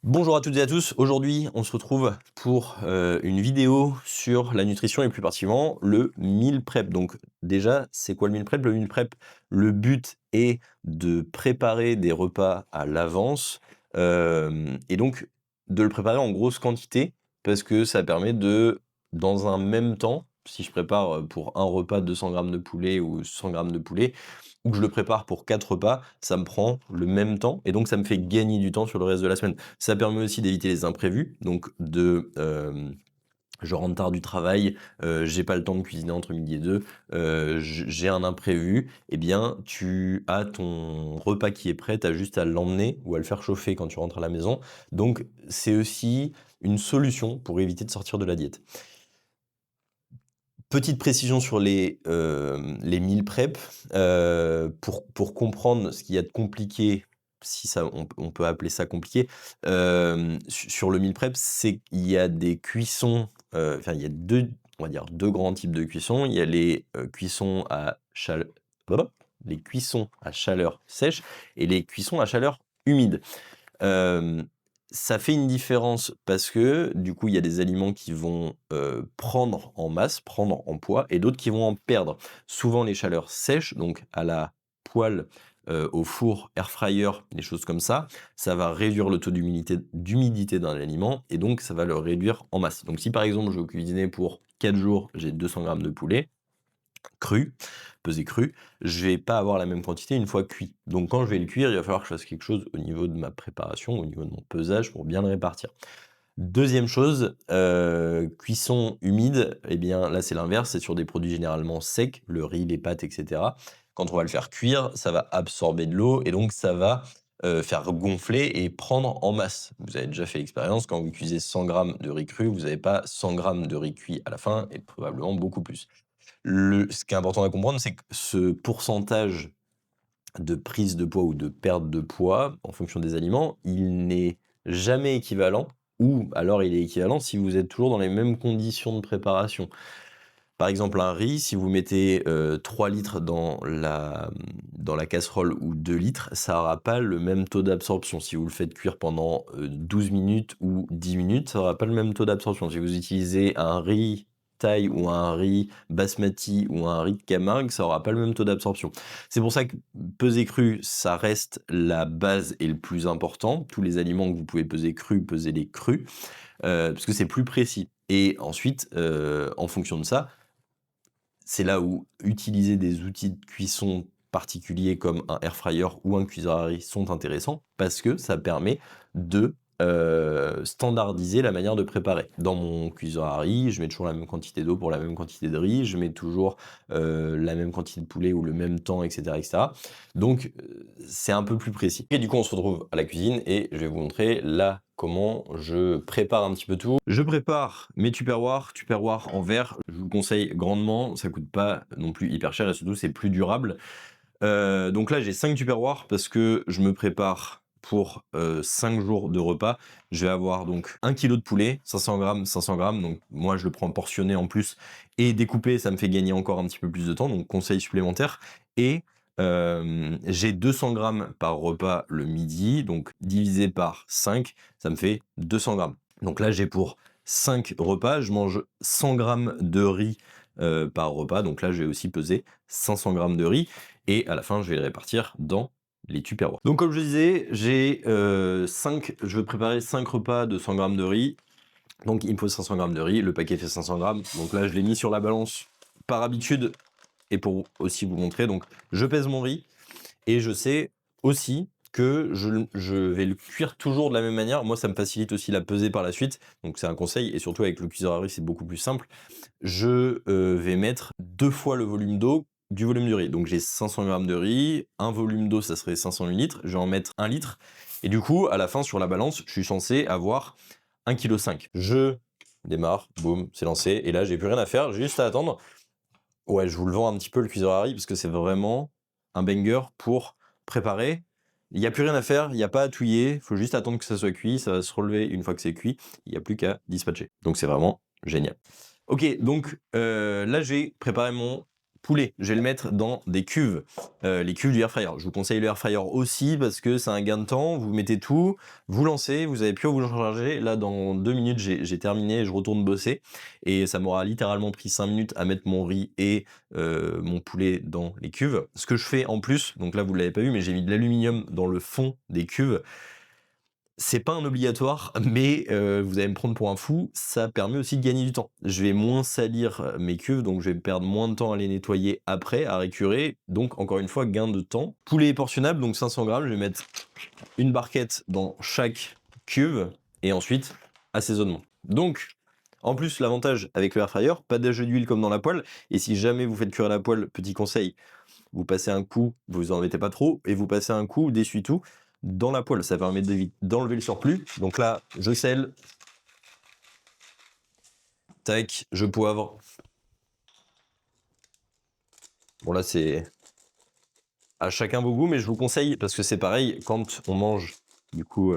Bonjour à toutes et à tous, aujourd'hui on se retrouve pour une vidéo sur la nutrition et plus particulièrement le meal prep. Donc déjà, c'est quoi le meal prep? Le meal prep, le but est de préparer des repas à l'avance et donc de le préparer en grosse quantité parce que ça permet de, dans un même temps, si je prépare pour un repas 200 grammes de poulet ou 100 grammes de poulet, ou que je le prépare pour 4 repas, ça me prend le même temps et donc ça me fait gagner du temps sur le reste de la semaine. Ça permet aussi d'éviter les imprévus, donc je rentre tard du travail, j'ai pas le temps de cuisiner entre midi et 2, j'ai un imprévu, eh bien, tu as ton repas qui est prêt, tu as juste à l'emmener ou à le faire chauffer quand tu rentres à la maison. Donc c'est aussi une solution pour éviter de sortir de la diète. Petite précision sur les meal prep, pour comprendre ce qu'il y a de compliqué, si ça on peut appeler ça compliqué, sur le meal prep, c'est qu'il y a des cuissons, enfin il y a 2, on va dire 2 grands types de cuissons. Il y a cuissons à chale les cuissons à chaleur sèche et les cuissons à chaleur humide. Hem, Ça fait une différence parce que, du coup, il y a des aliments qui vont, prendre en masse, prendre en poids et d'autres qui vont en perdre. Souvent les chaleurs sèches, donc à la poêle, au four, air fryer, des choses comme ça va réduire le taux d'humidité d'un aliment et donc ça va le réduire en masse. Donc si par exemple je veux cuisiner pour 4 jours, j'ai 200 grammes de poulet, cru, pesé cru, je vais pas avoir la même quantité une fois cuit. Donc quand je vais le cuire, il va falloir que je fasse quelque chose au niveau de ma préparation, au niveau de mon pesage pour bien le répartir. Deuxième chose, cuisson humide, eh bien là c'est l'inverse, c'est sur des produits généralement secs, le riz, les pâtes et cetera. Quand on va le faire cuire, ça va absorber de l'eau et donc ça va, faire gonfler et prendre en masse. Vous avez déjà fait l'expérience, quand vous cuisez 100 grammes de riz cru, vous n'avez pas 100 grammes de riz cuit à la fin et probablement beaucoup plus. Ce qui est important à comprendre, c'est que ce pourcentage de prise de poids ou de perte de poids, en fonction des aliments, il n'est jamais équivalent ou alors il est équivalent si vous êtes toujours dans les mêmes conditions de préparation. Par exemple, un riz, si vous mettez, 3 litres dans la casserole ou 2 litres, ça aura pas le même taux d'absorption. Si vous le faites cuire pendant, 12 minutes ou 10 minutes, ça aura pas le même taux d'absorption. Si vous utilisez un riz thaï ou un riz basmati ou un riz de Camargue, ça aura pas le même taux d'absorption. C'est pour ça que peser cru, ça reste la base et le plus important. Tous les aliments que vous pouvez peser crus, pesez-les crus, parce que c'est plus précis et ensuite, en fonction de ça, c'est là où utiliser des outils de cuisson particuliers comme un air fryer ou un cuiseur à riz sont intéressants parce que ça permet de, standardiser la manière de préparer. Dans mon cuiseur à riz, je mets toujours la même quantité d'eau pour la même quantité de riz, je mets toujours, la même quantité de poulet ou le même temps et cetera. Donc, c'est un peu plus précis et du coup, on se retrouve à la cuisine et je vais vous montrer là comment je prépare un petit peu tout. Je prépare mes tupperwares en verre. Je vous le conseille grandement, ça coûte pas non plus hyper cher et surtout c'est plus durable. Donc là j'ai 5 tupperwares parce que je me prépare pour, 5 jours de repas. Je vais avoir donc 1 kilo de poulet, 500 grammes, donc moi je le prends portionné en plus et découpé, ça me fait gagner encore un petit peu plus de temps, donc conseil supplémentaire et j'ai 200 grammes par repas le midi, donc divisé par 5, ça me fait 200 grammes. Donc là j'ai pour 5 repas, je mange 100 grammes de riz, par repas, donc là je vais aussi peser 500 grammes de riz et à la fin, je vais les répartir dans les tupperwares. Donc comme je disais, je vais préparer 5 repas de 100 grammes de riz. Donc il me faut 500 grammes de riz, le paquet fait 500 grammes. Donc là, je l'ai mis sur la balance par habitude et pour aussi vous montrer. Donc je pèse mon riz et je sais aussi que je vais le cuire toujours de la même manière. Moi, ça me facilite aussi la pesée par la suite. Donc c'est un conseil et surtout avec le cuiseur à riz, c'est beaucoup plus simple. Je, vais mettre 2 fois le volume d'eau du volume du riz. Donc j'ai 500 grammes de riz, un volume d'eau, ça serait 500 millilitres, je vais en mettre 1 litre et du coup, à la fin, sur la balance, je suis censé avoir 1,5 kg. Je démarre, boum, c'est lancé et là, j'ai plus rien à faire, j'ai juste à attendre. Ouais, je vous le vends un petit peu le cuiseur à riz parce que c'est vraiment un banger pour préparer. Il y a plus rien à faire, il y a pas à touiller, il faut juste attendre que ça soit cuit, ça va se relever une fois que c'est cuit, il y a plus qu'à dispatcher. Donc c'est vraiment génial. OK, donc là, j'ai préparé mon poulet, je vais le mettre dans des cuves, les cuves du air fryer. Je vous conseille le air fryer aussi parce que c'est un gain de temps. Vous mettez tout, vous lancez, vous avez plus à vous charger. Là, dans 2 minutes, j'ai terminé, je retourne bosser et ça m'aura littéralement pris 5 minutes à mettre mon riz et mon poulet dans les cuves. Ce que je fais en plus, donc là vous l'avez pas vu, mais j'ai mis de l'aluminium dans le fond des cuves. C'est pas un obligatoire, mais vous allez me prendre pour un fou, ça permet aussi de gagner du temps. Je vais moins salir mes cuves, donc je vais perdre moins de temps à les nettoyer après, à récurer. Donc encore une fois, gain de temps. Poulet portionnable, donc 500 grammes, je vais mettre une barquette dans chaque cuve et ensuite assaisonnement. Donc, en plus, l'avantage avec le air fryer, pas d'âge d'huile comme dans la poêle. Et si jamais vous faites cuire à la poêle, petit conseil, vous passez un coup, vous en mettez pas trop, et vous passez un coup d'essuie-tout dans la poêle. Ça permet d'enlever le surplus. Donc là, je sèle. Tac, je poivre. Bon là, c'est à chacun vos goûts, mais je vous conseille, parce que c'est pareil, quand on mange, du coup,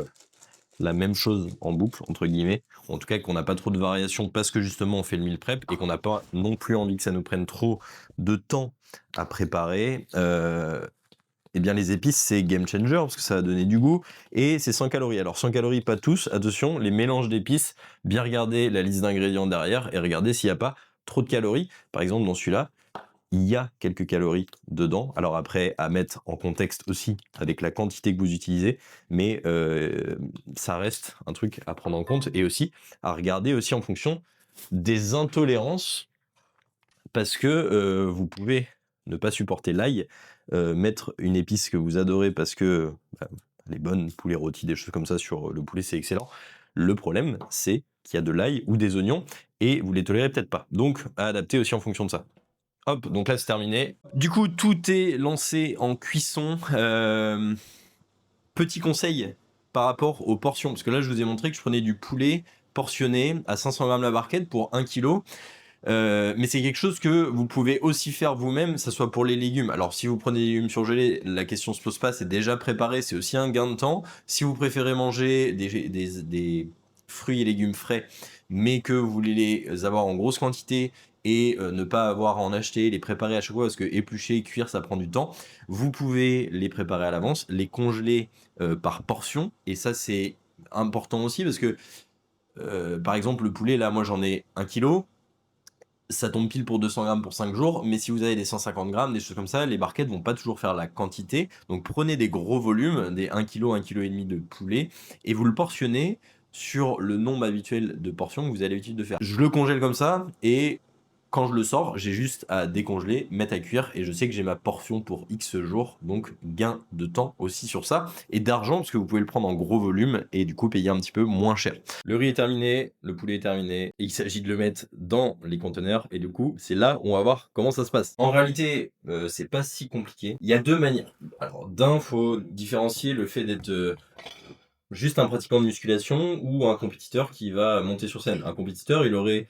la même chose en boucle, entre guillemets, en tout cas qu'on n'a pas trop de variations parce que justement on fait le meal prep et qu'on n'a pas non plus envie que ça nous prenne trop de temps à préparer, eh bien les épices c'est game changer parce que ça va donner du goût et c'est 100 calories. Alors 100 calories pas tous, attention, les mélanges d'épices, bien regarder la liste d'ingrédients derrière et regarder s'il n'y a pas trop de calories. Par exemple dans celui-là, il y a quelques calories dedans. Alors après, à mettre en contexte aussi avec la quantité que vous utilisez, mais ça reste un truc à prendre en compte et aussi à regarder aussi en fonction des intolérances parce que vous pouvez ne pas supporter l'ail, mettre une épice que vous adorez parce que bah, les bonnes poulet rôti, des choses comme ça sur le poulet, c'est excellent. Le problème, c'est qu'il y a de l'ail ou des oignons et vous les tolérez peut-être pas. Donc, à adapter aussi en fonction de ça. Hop, donc là c'est terminé. Du coup, tout est lancé en cuisson. Petit conseil par rapport aux portions, parce que là je vous ai montré que je prenais du poulet portionné à 500 grammes la barquette pour 1 kg. Mais c'est quelque chose que vous pouvez aussi faire vous-même, ça soit pour les légumes. Alors si vous prenez des légumes surgelés, la question se pose pas, c'est déjà préparé, c'est aussi un gain de temps. Si vous préférez manger des fruits et légumes frais, mais que vous voulez les avoir en grosse quantité et ne pas avoir à en acheter, les préparer à chaque fois parce que éplucher, cuire, ça prend du temps, vous pouvez les préparer à l'avance, les congeler par portion, et ça c'est important aussi parce que par exemple le poulet, là moi j'en ai 1 kg, ça tombe pile pour 200 grammes pour 5 jours, mais si vous avez des 150 grammes, des choses comme ça, les barquettes vont pas toujours faire la quantité. Donc prenez des gros volumes, des 1 kg, 1 kg et demi de poulet, et vous le portionnez sur le nombre habituel de portions que vous avez l'habitude de faire. Je le congèle comme ça, et quand je le sors, j'ai juste à décongeler, mettre à cuire, et je sais que j'ai ma portion pour X jours, donc gain de temps aussi sur ça, et d'argent, parce que vous pouvez le prendre en gros volume, et du coup payer un petit peu moins cher. Le riz est terminé, le poulet est terminé, et il s'agit de le mettre dans les conteneurs, et du coup, c'est là où on va voir comment ça se passe. En réalité, c'est pas si compliqué. Il y a deux manières. Alors, faut différencier le fait d'être juste un pratiquant de musculation ou un compétiteur qui va monter sur scène. Un compétiteur, il aurait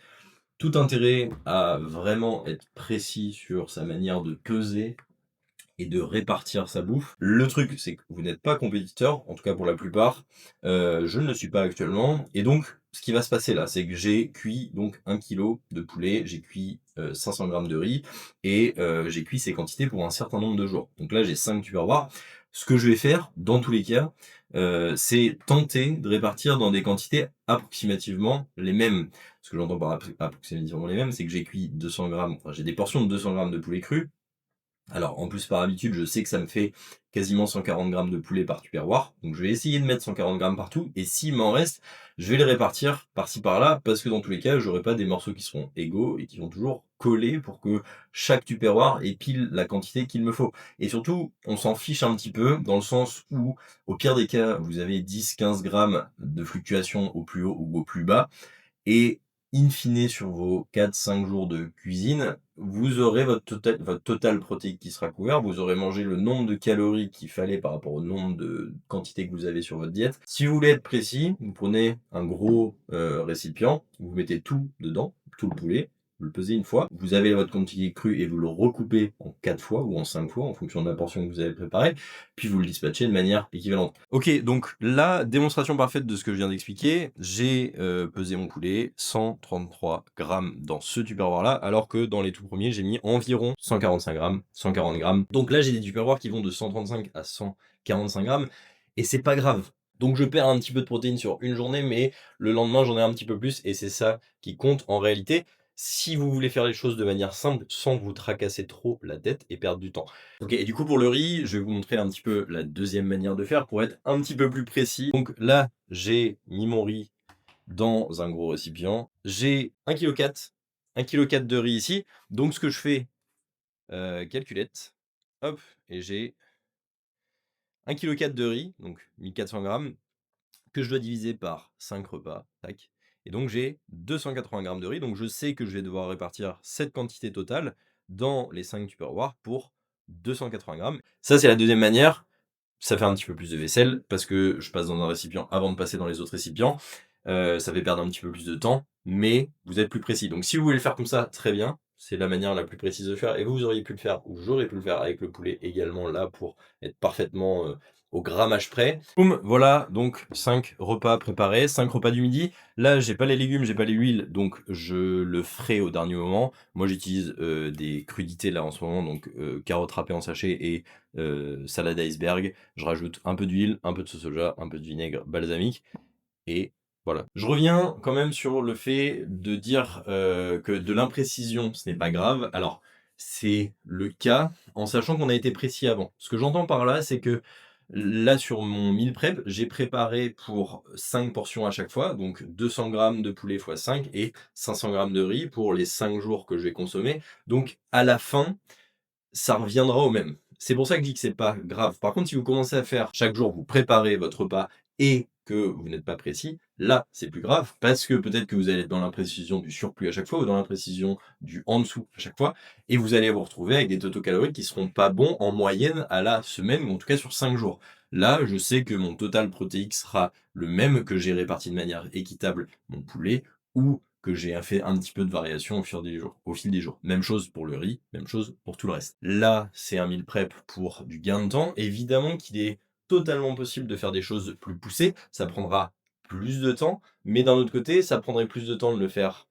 tout intérêt à vraiment être précis sur sa manière de peser et de répartir sa bouffe. Le truc, c'est que vous n'êtes pas compétiteur, en tout cas pour la plupart. Je ne le suis pas actuellement. Et donc, ce qui va se passer là, c'est que j'ai cuit donc 1 kg de poulet, j'ai cuit 500 grammes de riz, et j'ai cuit ces quantités pour un certain nombre de jours. Donc là, j'ai 5 tupperwares. Ce que je vais faire, dans tous les cas, c'est tenter de répartir dans des quantités approximativement les mêmes. Ce que j'entends par approximativement les mêmes, c'est que j'ai cuit 200 grammes, enfin, j'ai des portions de 200 grammes de poulet cru. Alors, en plus, par habitude, je sais que ça me fait quasiment 140 grammes de poulet par tupperware. Donc, je vais essayer de mettre 140 grammes partout. Et s'il m'en reste, je vais les répartir par-ci par-là. Parce que dans tous les cas, j'aurai pas des morceaux qui seront égaux et qui vont toujours coller pour que chaque tupperware ait pile la quantité qu'il me faut. Et surtout, on s'en fiche un petit peu dans le sens où, au pire des cas, vous avez 10-15 grammes de fluctuation au plus haut ou au plus bas. Et in fine, sur vos 4-5 jours de cuisine, vous aurez votre total protéique qui sera couvert, vous aurez mangé le nombre de calories qu'il fallait par rapport au nombre de quantités que vous avez sur votre diète. Si vous voulez être précis, vous prenez un gros récipient, vous mettez tout dedans, tout le poulet, vous le pesez une fois, vous avez votre quantité crue et vous le recoupez en 4 fois ou en 5 fois en fonction de la portion que vous avez préparée, puis vous le dispatchez de manière équivalente. Ok, donc la démonstration parfaite de ce que je viens d'expliquer, j'ai pesé mon poulet 133 grammes dans ce tupperware-là, alors que dans les tout premiers, j'ai mis environ 145 grammes, 140 grammes. Donc là, j'ai des tupperwares qui vont de 135 à 145 grammes, et c'est pas grave. Donc je perds un petit peu de protéines sur une journée, mais le lendemain, j'en ai un petit peu plus, et c'est ça qui compte en réalité. Si vous voulez faire les choses de manière simple, sans vous tracasser trop la tête et perdre du temps. Ok, et du coup pour le riz, je vais vous montrer un petit peu la deuxième manière de faire pour être un petit peu plus précis. Donc là, j'ai mis mon riz dans un gros récipient. J'ai 1,4 kg, 1,4 kg de riz ici. Donc ce que je fais, calculette, hop, et j'ai 1,4 kg de riz, donc 1400 grammes, que je dois diviser par 5 repas, tac. Et donc j'ai 280 grammes de riz, donc je sais que je vais devoir répartir cette quantité totale dans les 5 tupperwares pour 280 grammes. Ça, c'est la deuxième manière. Ça fait un petit peu plus de vaisselle parce que je passe dans un récipient avant de passer dans les autres récipients. Ça fait perdre un petit peu plus de temps, mais vous êtes plus précis. Donc si vous voulez le faire comme ça, très bien. C'est la manière la plus précise de faire. Et vous auriez pu le faire, ou j'aurais pu le faire avec le poulet également là pour être parfaitement au grammage près. Boum, voilà, donc 5 repas préparés, 5 repas du midi. Là, j'ai pas les légumes, j'ai pas les huiles, donc je le ferai au dernier moment. Moi, j'utilise des crudités là en ce moment, donc carottes râpées en sachet et salade iceberg. Je rajoute un peu d'huile, un peu de sauce soja, un peu de vinaigre balsamique et voilà. Je reviens quand même sur le fait de dire que de l'imprécision, ce n'est pas grave. Alors, c'est le cas en sachant qu'on a été précis avant. Ce que j'entends par là, c'est que là, sur mon meal prep, j'ai préparé pour 5 portions à chaque fois, donc 200 grammes de poulet x 5 et 500 grammes de riz pour les 5 jours que je vais consommer. Donc, à la fin, ça reviendra au même. C'est pour ça que je dis que c'est pas grave. Par contre, si vous commencez à faire chaque jour, vous préparez votre repas et que vous n'êtes pas précis, là, c'est plus grave parce que peut-être que vous allez être dans l'imprécision du surplus à chaque fois ou dans l'imprécision du en dessous à chaque fois et vous allez vous retrouver avec des totaux caloriques qui seront pas bons en moyenne à la semaine ou en tout cas sur 5 jours. Là, je sais que mon total protéique sera le même, que j'ai réparti de manière équitable mon poulet ou que j'ai fait un petit peu de variation au fil des jours. Même chose pour le riz, même chose pour tout le reste. Là, c'est un meal prep pour du gain de temps. Évidemment qu'il est totalement possible de faire des choses plus poussées. Ça prendra plus de temps, mais d'un autre côté, ça prendrait plus de temps de le faire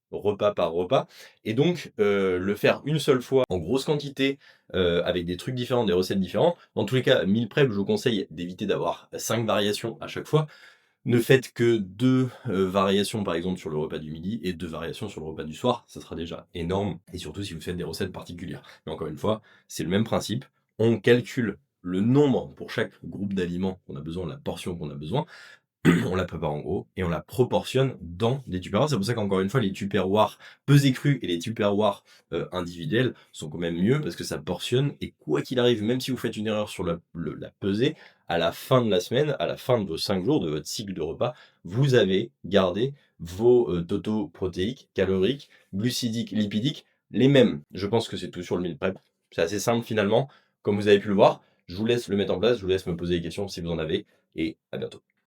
repas par repas. Et donc, le faire une seule fois en grosse quantité, avec des trucs différents, des recettes différentes. Dans tous les cas, meal prep, je vous conseille d'éviter d'avoir 5 variations à chaque fois. Ne faites que 2 variations, par exemple, sur le repas du midi et 2 variations sur le repas du soir, ça sera déjà énorme et surtout si vous faites des recettes particulières. Mais encore une fois, c'est le même principe. On calcule le nombre pour chaque groupe d'aliments qu'on a besoin, la portion qu'on a besoin, on la prépare en gros et on la proportionne dans des tupperwares. C'est pour ça qu'encore une fois, les tupperwares pesés crus et les tupperwares individuels sont quand même mieux parce que ça portionne et quoi qu'il arrive, même si vous faites une erreur sur la pesée, à la fin de la semaine, à la fin de vos 5 jours, de votre cycle de repas, vous avez gardé vos totaux protéiques, caloriques, glucidiques, lipidiques, les mêmes. Je pense que c'est tout sur le meal prep. C'est assez simple finalement, comme vous avez pu le voir. Je vous laisse le mettre en place, je vous laisse me poser des questions si vous en avez et à bientôt.